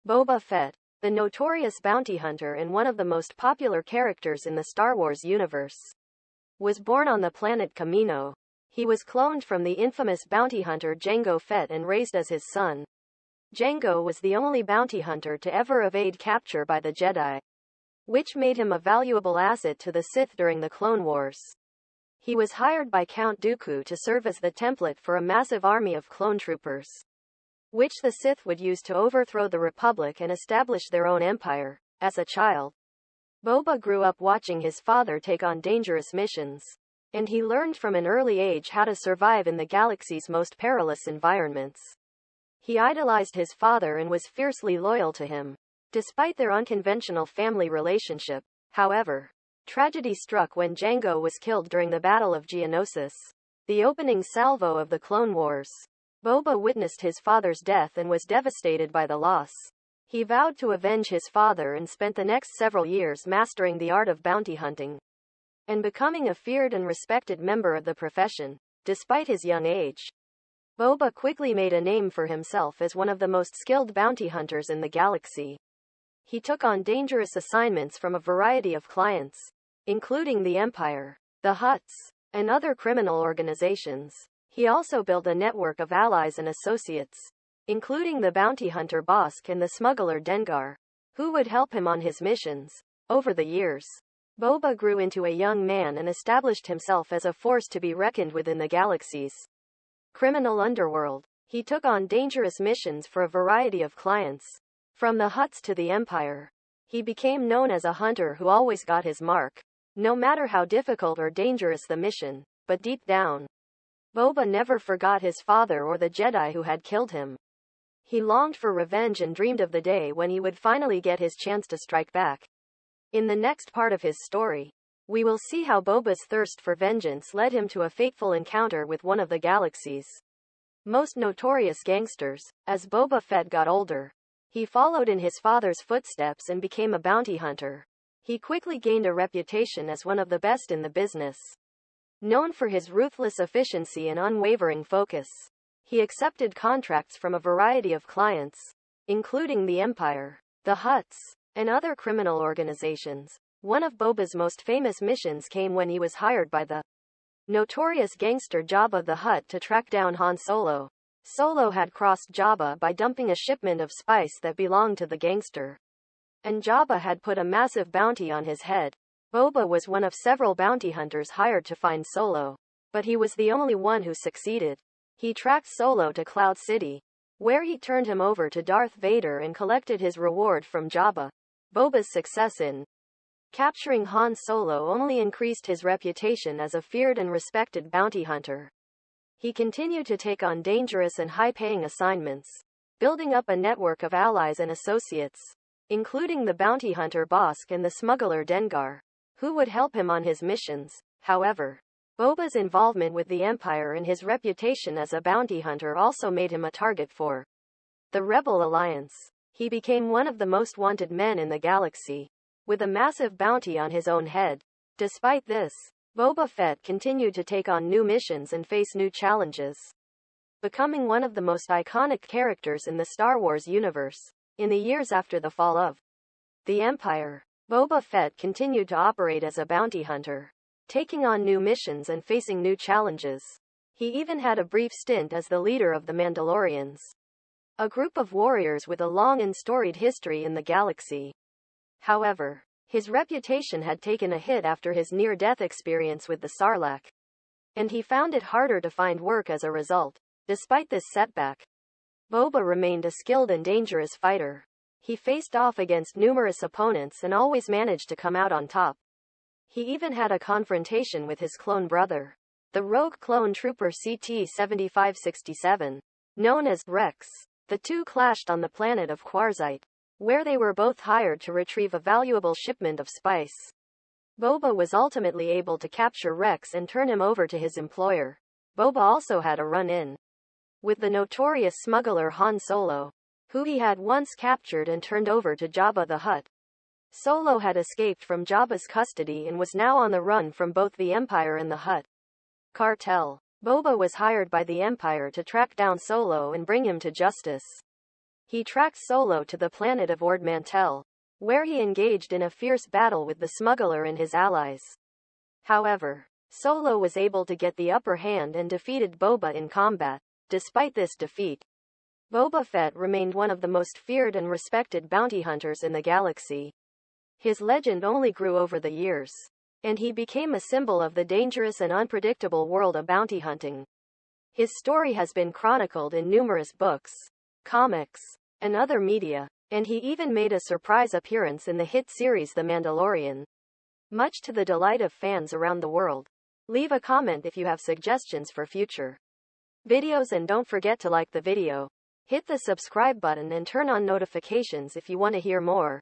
Boba Fett, the notorious bounty hunter and one of the most popular characters in the Star Wars universe, was born on the planet Kamino. He was cloned from the infamous bounty hunter Jango Fett and raised as his son. Jango was the only bounty hunter to ever evade capture by the Jedi, which made him a valuable asset to the Sith during the Clone Wars. He was hired by Count Dooku to serve as the template for a massive army of clone troopers, which the Sith would use to overthrow the Republic and establish their own empire. As a child, Boba grew up watching his father take on dangerous missions, and he learned from an early age how to survive in the galaxy's most perilous environments. He idolized his father and was fiercely loyal to him, despite their unconventional family relationship. However, tragedy struck when Jango was killed during the Battle of Geonosis, the opening salvo of the Clone Wars. Boba witnessed his father's death and was devastated by the loss. He vowed to avenge his father and spent the next several years mastering the art of bounty hunting and becoming a feared and respected member of the profession. Despite his young age, Boba quickly made a name for himself as one of the most skilled bounty hunters in the galaxy. He took on dangerous assignments from a variety of clients, including the Empire, the Hutts, and other criminal organizations. He also built a network of allies and associates, including the bounty hunter Bossk and the smuggler Dengar, who would help him on his missions. Over the years, Boba grew into a young man and established himself as a force to be reckoned with in the galaxy's criminal underworld. He took on dangerous missions for a variety of clients, from the Hutts to the Empire. He became known as a hunter who always got his mark, no matter how difficult or dangerous the mission. But deep down, Boba never forgot his father or the Jedi who had killed him. He longed for revenge and dreamed of the day when he would finally get his chance to strike back. In the next part of his story, we will see how Boba's thirst for vengeance led him to a fateful encounter with one of the galaxy's most notorious gangsters. As Boba Fett got older, he followed in his father's footsteps and became a bounty hunter. He quickly gained a reputation as one of the best in the business. Known for his ruthless efficiency and unwavering focus, he accepted contracts from a variety of clients, including the Empire, the Hutts, and other criminal organizations. One of Boba's most famous missions came when he was hired by the notorious gangster Jabba the Hutt to track down Han Solo. Solo had crossed Jabba by dumping a shipment of spice that belonged to the gangster, and Jabba had put a massive bounty on his head. Boba was one of several bounty hunters hired to find Solo, but he was the only one who succeeded. He tracked Solo to Cloud City, where he turned him over to Darth Vader and collected his reward from Jabba. Boba's success in capturing Han Solo only increased his reputation as a feared and respected bounty hunter. He continued to take on dangerous and high-paying assignments, building up a network of allies and associates, including the bounty hunter Bossk and the smuggler Dengar, who would help him on his missions. However, Boba's involvement with the Empire and his reputation as a bounty hunter also made him a target for the Rebel Alliance. He became one of the most wanted men in the galaxy, with a massive bounty on his own head. Despite this, Boba Fett continued to take on new missions and face new challenges, becoming one of the most iconic characters in the Star Wars universe. In the years after the fall of the Empire, Boba Fett continued to operate as a bounty hunter, taking on new missions and facing new challenges. He even had a brief stint as the leader of the Mandalorians, a group of warriors with a long and storied history in the galaxy. However, his reputation had taken a hit after his near-death experience with the Sarlacc, and he found it harder to find work as a result. Despite this setback, Boba remained a skilled and dangerous fighter. He faced off against numerous opponents and always managed to come out on top. He even had a confrontation with his clone brother, the rogue clone trooper CT-7567, known as Rex. The two clashed on the planet of Quarzite, where they were both hired to retrieve a valuable shipment of spice. Boba was ultimately able to capture Rex and turn him over to his employer. Boba also had a run-in with the notorious smuggler Han Solo, who he had once captured and turned over to Jabba the Hutt. Solo had escaped from Jabba's custody and was now on the run from both the Empire and the Hutt cartel. Boba was hired by the Empire to track down Solo and bring him to justice. He tracked Solo to the planet of Ord Mantell, where he engaged in a fierce battle with the smuggler and his allies. However, Solo was able to get the upper hand and defeated Boba in combat. Despite this defeat, Boba Fett remained one of the most feared and respected bounty hunters in the galaxy. His legend only grew over the years, and he became a symbol of the dangerous and unpredictable world of bounty hunting. His story has been chronicled in numerous books, comics, and other media, and he even made a surprise appearance in the hit series The Mandalorian, much to the delight of fans around the world. Leave a comment if you have suggestions for future videos, and don't forget to like the video, hit the subscribe button and turn on notifications if you want to hear more.